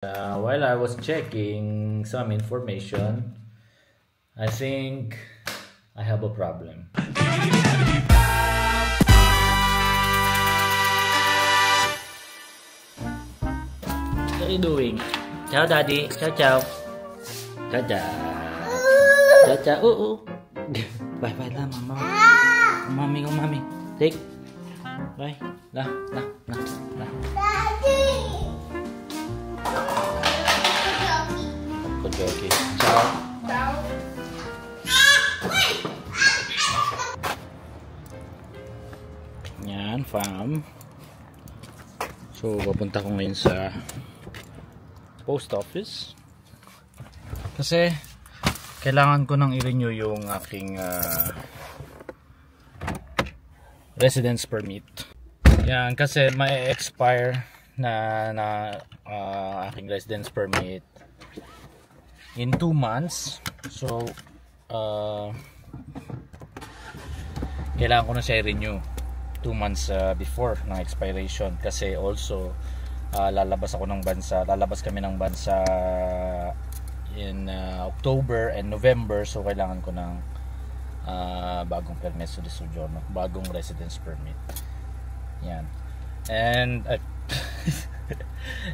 While I was checking some information, I think I have a problem. What are you doing? Ciao, Daddy. Ciao, ciao. Ciao, ciao. Ciao, ciao. Bye, bye, lah, mama. Mami, oh, mami. Take. Bye. Lah, lah, lah, lah. Okay. Ciao. Ciao. Yan, fam. So, papunta ko ngayon sa post office. Kasi, kailangan ko nang i-renew yung aking residence permit. Yan, kasi may expire na aking residence permit in 2 months. So kailangan ko na siya i-renew 2 months before ng expiration, kasi also lalabas kami ng bansa in October and November. So kailangan ko ng bagong permesso de soggiorno, bagong residence permit. Yan. And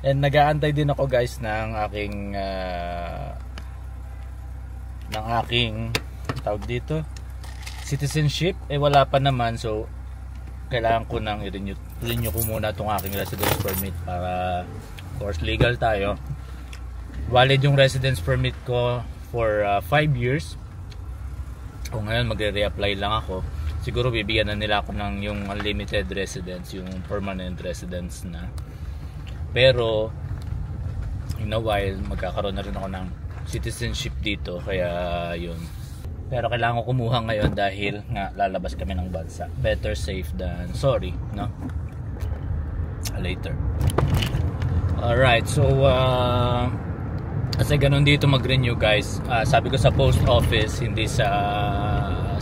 and nag-aantay din ako, guys, ng aking tawag dito, citizenship. Wala pa naman, so kailangan ko nang i-renew ko muna itong aking residence permit para, of course, legal tayo. Valid yung residence permit ko for 5 years. Kung ngayon magre-reapply lang ako, siguro bibigyan na nila ako ng yung unlimited residence, yung permanent residence na. Pero in a while magkakaroon na rin ako ng citizenship dito, kaya yun. Pero kailangan ko kumuha ngayon dahil nga lalabas kami ng bansa. Better safe than sorry, no? Later. Alright, so kasi ganun dito mag-renew, guys. Sabi ko sa post office, hindi sa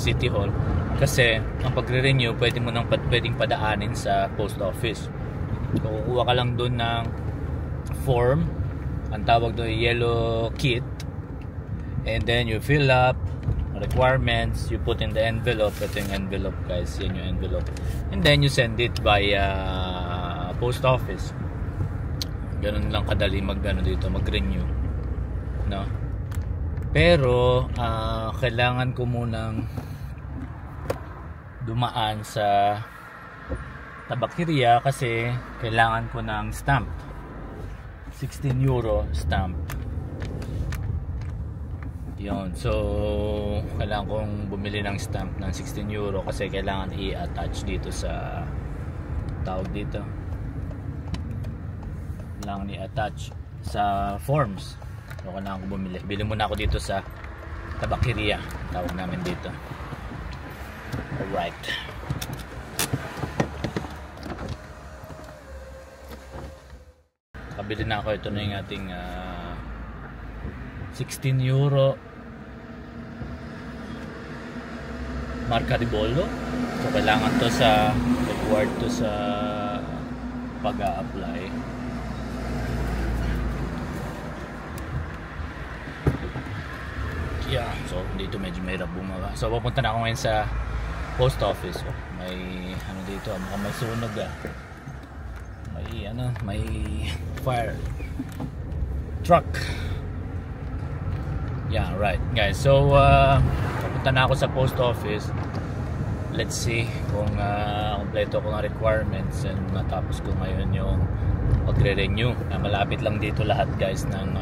City Hall. Kasi ang pagre-renew, pwedeng padaanin sa post office. So, kukuha ka lang doon ng form, ang tawag doon yellow kit, and then you fill up requirements, you put in the envelope. Ito yung envelope, guys, yan yung envelope, and then you send it via post office. Ganun lang kadali mag-renew, no? Pero kailangan ko munang dumaan sa tabakeriya kasi kailangan ko ng stamp, 16 euro stamp. Yun, so kailangan kong bumili ng stamp ng 16 euro kasi kailangan i-attach dito sa tawag dito, kailangan i-attach sa forms. So kailangan ko bili muna ako dito sa tabakeriya, tawag namin dito. Alright, kabili na ako. Ito na yung ating 16 euro marca di bollo. So kailangan to sa required to sa pag-a-apply. Yeah, so dito medyo mahirap bumaba. So pupunta na ako ngayon sa post office. Oh, may ano dito, mukhang may sunog may fire truck. Yeah, right, guys. So pupunta na ako sa post office. Let's see kung kompleto ko ng requirements and matapos ko ngayon yung magre-renew. Malapit lang dito lahat, guys, ng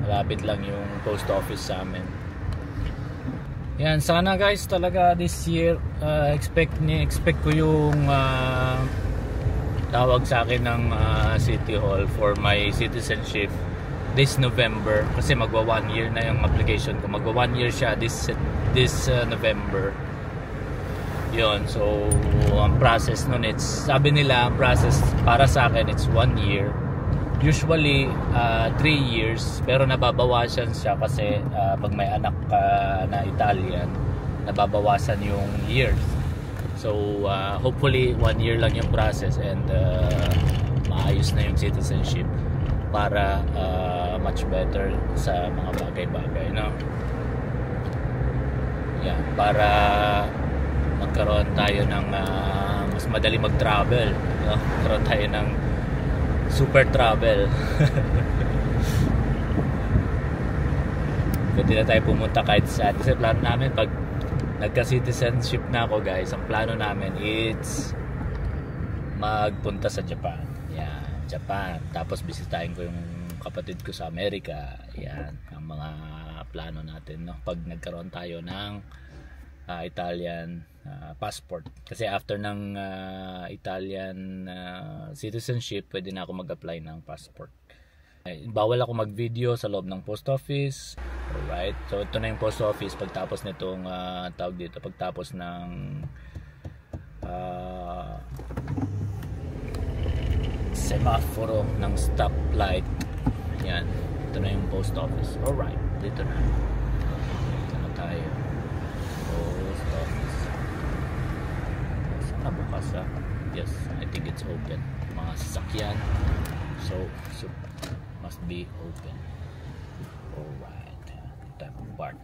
malapit lang yung post office sa amin. Yan, sana, guys, talaga this year expect ko yung tawag sa akin ng City Hall for my citizenship this November, kasi magwa 1 year na yung application ko. Magwa 1 year siya this November. Yun, so ang process nun, sabi nila ang process para sa akin it's 1 year. Usually 3 years, pero nababawasan siya kasi pag may anak ka na Italian, nababawasan yung years. So hopefully 1 year lang yung process and maayos na yung citizenship. para much better sa mga bagay-bagay, no? Yan, para magkaroon tayo ng mas madali mag-travel, no? Magkaroon tayo ng super travel. Pwede na tayo pumunta kahit saan. Kasi plano namin pag nagka-citizenship na ako, guys, ang plano namin it's magpunta sa Japan. Yan, Japan. Tapos bisitahin ko yung kapatid ko sa Amerika. Yan, ang mga plano natin, no? Pag nagkaroon tayo ng Italian passport. Kasi after ng Italian citizenship, pwede na ako mag-apply ng passport. Bawal ako mag-video sa loob ng post office. Alright, so ito na yung post office pagtapos nitong tawag dito, pagtapos ng semaforo ng stoplight. Yan, ito na yung post office. Alright, dito na. Dito na tayo. Post office. Sana bukas Yes, I think it's open. Mga sasakyan. So must be open. Alright, time to park.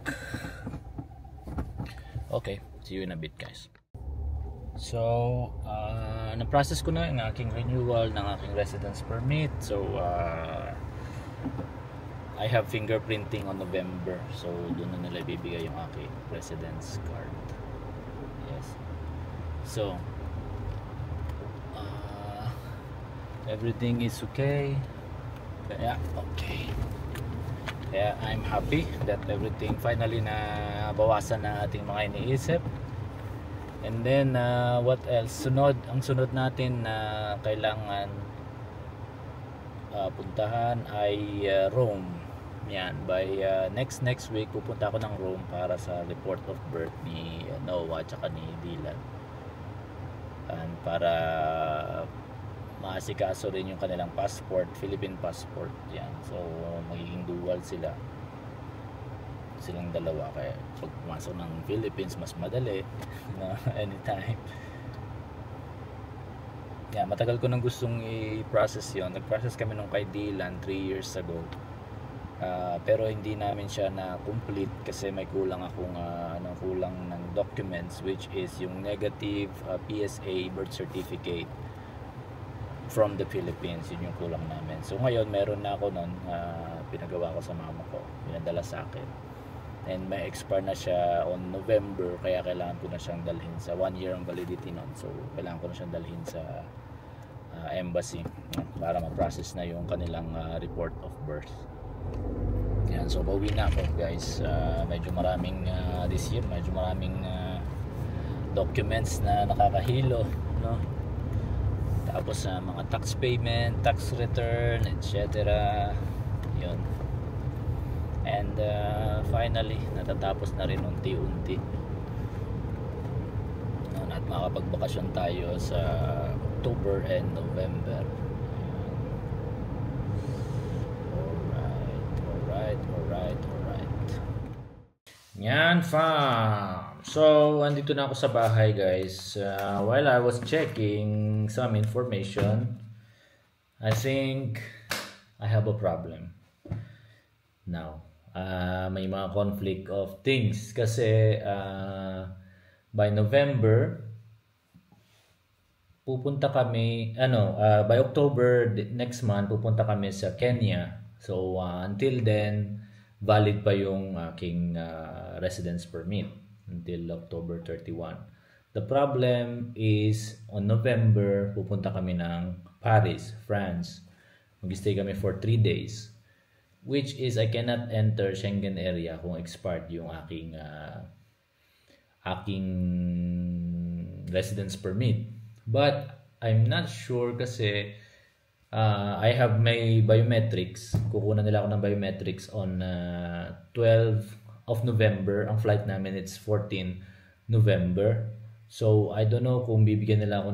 Okay, see you in a bit, guys. So na-process ko na yung aking renewal ng aking residence permit. So I have fingerprinting on November. So doon na nila ibibigay yung aking residence card. Yes. So everything is okay. Kaya okay. Kaya I'm happy that everything finally na bawasan na ating mga iniisip. And then what else? Ang sunod natin na kailangan puntahan ay Rome. Yan, by next week pupunta ako ng Rome para sa report of birth ni Noah at saka ni Dylan. And para maasikaso rin yung kanilang passport, Philippine passport. Yan. So magiging dual silang dalawa, kaya pag pumasok ng Philippines mas madali na anytime. Yeah, matagal ko nang gustong i-process yon. Nag-process kami nung kay Dylan 3 years ago. Pero hindi namin siya na complete kasi may kulang akong kulang ng documents, which is yung negative PSA birth certificate from the Philippines. Yun yung kulang namin. So ngayon meron na ako nun, pinagawa ko sa mama ko, pinadala sa akin, and may expire na siya on November, kaya kailangan ko na siyang dalhin sa 1 year ang validity nun. So kailangan ko na siyang dalhin sa embassy para ma-process na yung kanilang report of birth. Yan, so bawi na ako, guys. Medyo maraming this year, medyo maraming documents na nakakahilo, no? Tapos mga tax payment, tax return, etc. Yun. And finally natatapos na rin unti-unti. At makapagbakasyon tayo sa October and November. Alright. Yan, fam. So, andito na ako sa bahay, guys. While I was checking some information, I think I have a problem. Now, may mga conflict of things kasi by November pupunta kami, by October next month pupunta kami sa Kenya. So until then valid pa yung aking residence permit until October 31. The problem is on November pupunta kami ng Paris, France. Mag-stay kami for 3 days, which is I cannot enter Schengen area kung expired yung aking residence permit. But I'm not sure kasi I have my biometrics. Kukunan nila ako ng biometrics on 12 of November. Ang flight namin it's 14 November. So I don't know kung bibigyan nila ako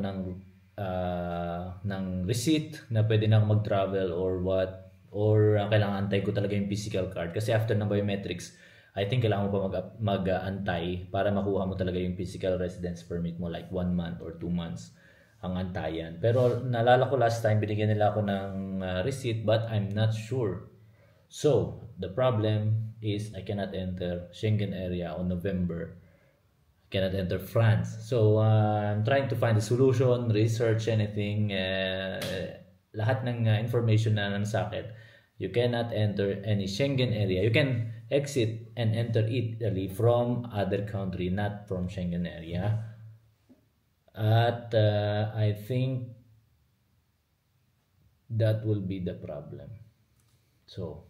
ng receipt na pwede na ako mag-travel or what, or kailangan antay ko talaga yung physical card kasi after ng biometrics I think kailangan mo pa mag-antay para makuha mo talaga yung physical residence permit mo, like 1 month or 2 months ang antayan. Pero naalala ko last time binigyan nila ako ng receipt but I'm not sure. So the problem is I cannot enter Schengen area on November. I cannot enter France. So I'm trying to find a solution, research anything, lahat ng information na nasa akin. You cannot enter any Schengen area. You can exit and enter Italy from other country, not from Schengen area. At I think that will be the problem. So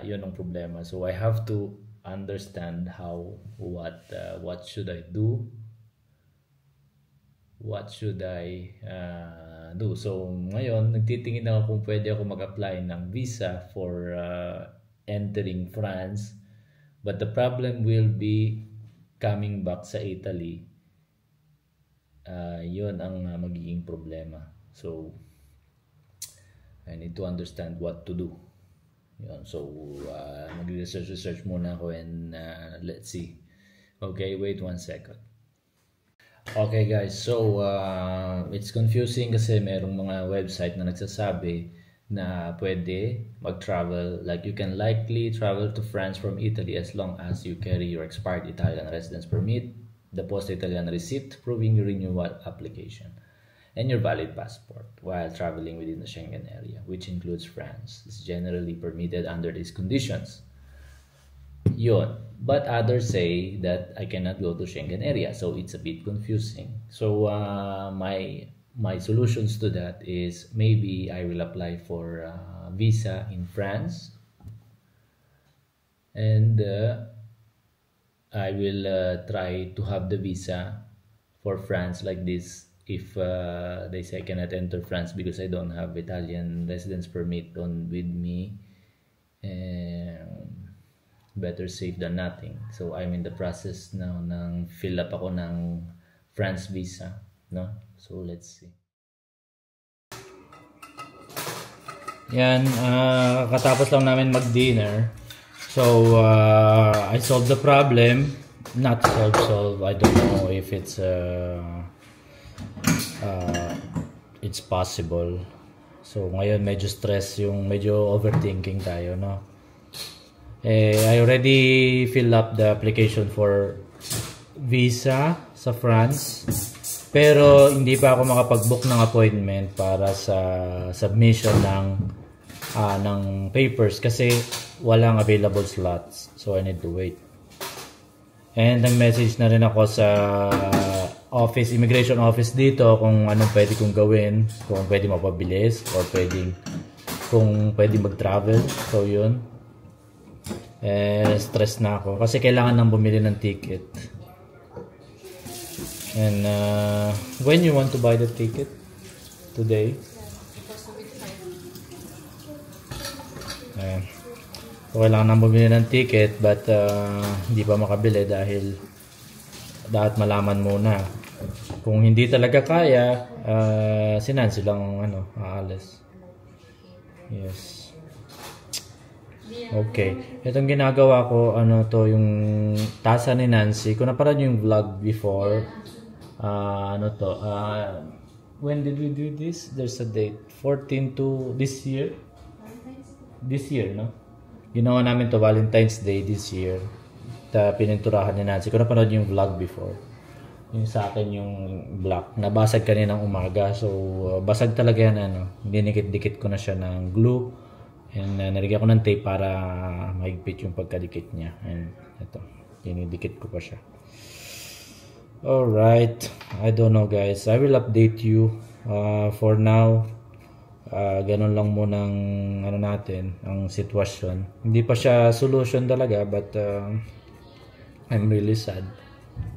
yun ang problema. So I have to understand what should I do. What should I do? So ngayon nagtitingin ako kung pwede ako mag-apply ng visa for entering France, but the problem will be coming back sa Italy. Yun ang magiging problema. So I need to understand what to do. Yun. So mag-research muna ako and let's see. Okay, wait 1 second. Okay guys, so it's confusing kasi merong mga website na nagsasabi na pwede mag-travel, like you can likely travel to France from Italy as long as you carry your expired Italian residence permit, the post-Italian receipt proving your renewal application, and your valid passport while traveling within the Schengen area, which includes France. It's generally permitted under these conditions. Yun. But others say that I cannot go to Schengen area, so it's a bit confusing. So my solutions to that is maybe I will apply for visa in France, and I will try to have the visa for France like this. If they say I cannot enter France because I don't have Italian residence permit with me, better safe than nothing. So I'm in the process now ng fill up ako ng France visa, no? So let's see. Yan, katapos lang namin mag-dinner. So I solved the problem. Not solve. I don't know if it's possible. So ngayon medyo stress, medyo overthinking tayo, no? I already filled up the application for visa sa France, pero hindi pa ako makapag-book ng appointment para sa submission ng papers kasi walang available slots, so I need to wait. And nag-message na rin ako sa immigration office dito kung anong pwede kong gawin, kung pwede mapabilis or kung pwede mag-travel. So yun, stress na ako kasi kailangan nang bumili ng ticket. And when you want to buy the ticket? Today? Ayan. So kailangan nang bumili ng ticket but hindi pa makabili dahil dapat malaman muna. Kung hindi talaga kaya, sinan silang aalis. Yes. Okay. Itong ginagawa ko, yung tasa ni Nancy. Kung napanood yung vlog before, when did we do this? There's a date. 14 to this year. This year, no? Ginawa namin to Valentine's Day this year. Pininturahan ni Nancy. Kung napanood yung vlog before. Yung sa akin yung black. Nabasag kaninang umaga. So, basag talaga yan. Dinikit-dikit ko na siya ng glue. And nalagyan ko ng tape para mahigpit yung pagkadikit niya. And ito, dinidikit ko pa siya. Alright, I don't know guys. I will update you. For now, ganun lang munang natin, ang sitwasyon. Hindi pa siya solution talaga, but I'm really sad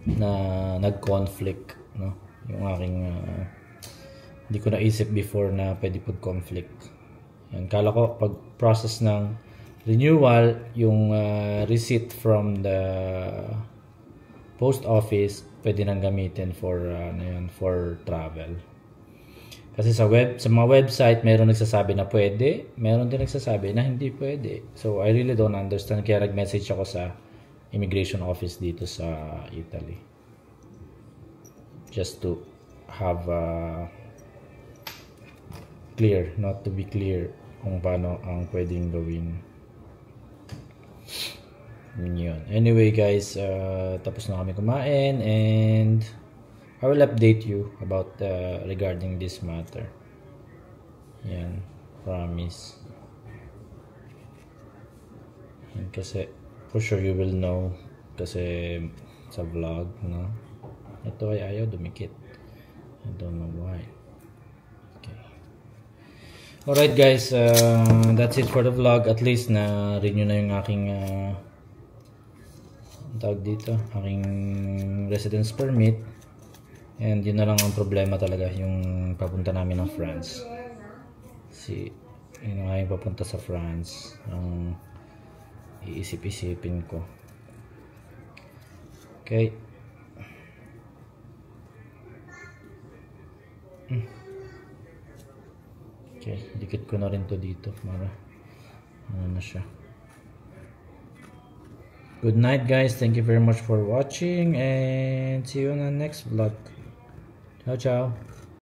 na nag-conflict, no? Yung aking hindi ko naisip before na pwede conflict. Yan, kala ko pag process ng renewal, yung receipt from the post office pwede nang gamitin for for travel. Kasi sa mga website, meron nagsasabi na pwede, meron din nagsasabi na hindi pwede. So I really don't understand, kaya nag-message ako sa immigration office dito sa Italy. Just to have clear, not to be clear kung paano ang pwedeng gawin. Yun. Anyway guys, tapos na kami kumain and I will update you about regarding this matter. Yan, promise. Yan, kasi for sure you will know kasi sa vlog, no? Ito ay ayaw dumikit. I don't know why. Okay. Alright guys, that's it for the vlog. At least na renew na yung aking tawag dito, aking residence permit. And yun na lang ang problema talaga, yung papunta namin ng France. Yun nga yung papunta sa France, ang iisip-isipin ko. Okay. Okay, dikit ko na rin to dito para ano na siya. Good night guys, thank you very much for watching and see you on the next vlog. Ciao ciao.